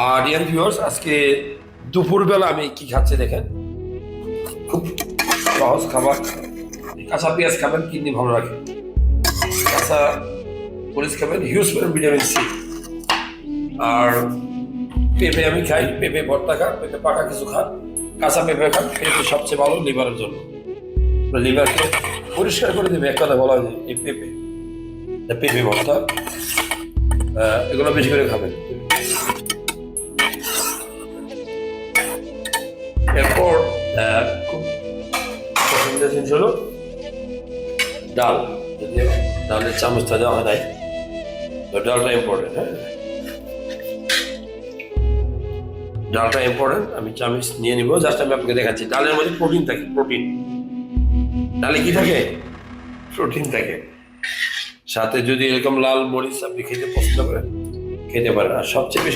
আর dear viewers, আজকে দুপুরবেলা আমি কি খাচ্ছি দেখেন। খুব সহজ খাবার। কাঁচা পেঁয়াজ খাবেন, কিডনি ভালো রাখে। কাঁচা মরিচ খাবেন, হিউজ পরিমাণ ভিটামিন সি। আর পেঁপে আমি খাই, পেঁপে ভর্তা খান, পেঁপে পাকা কিছু খান, কাঁচা পেঁপে খান। পেঁপে সবচেয়ে ভালো লিভারের জন্য। লিভারকে পরিষ্কার করে দেবে, এক কথা বলা যায় এই পেঁপে। পেঁপে ভর্তা এগুলো বেশি করে খাবেন। এরপর খুব পছন্দের জিনিস হলো ডাল। যদি ডালের চামচটা দেওয়া হয় নাই, তো ডালটা ইম্পর্টেন্ট। হ্যাঁ, ডালটা ইম্পর্টেন্ট। আমি চামচ নিয়ে নিবো, জাস্ট আমি আপনাকে দেখাচ্ছি। ডালের মধ্যে প্রোটিন থাকে, প্রোটিন। ডালে কি থাকে? প্রোটিন থাকে। সাথে যদি এরকম লাল মরিচ আপনি খেতে পছন্দ করেন, খেতে পারেন। আর সবচেয়ে বেশি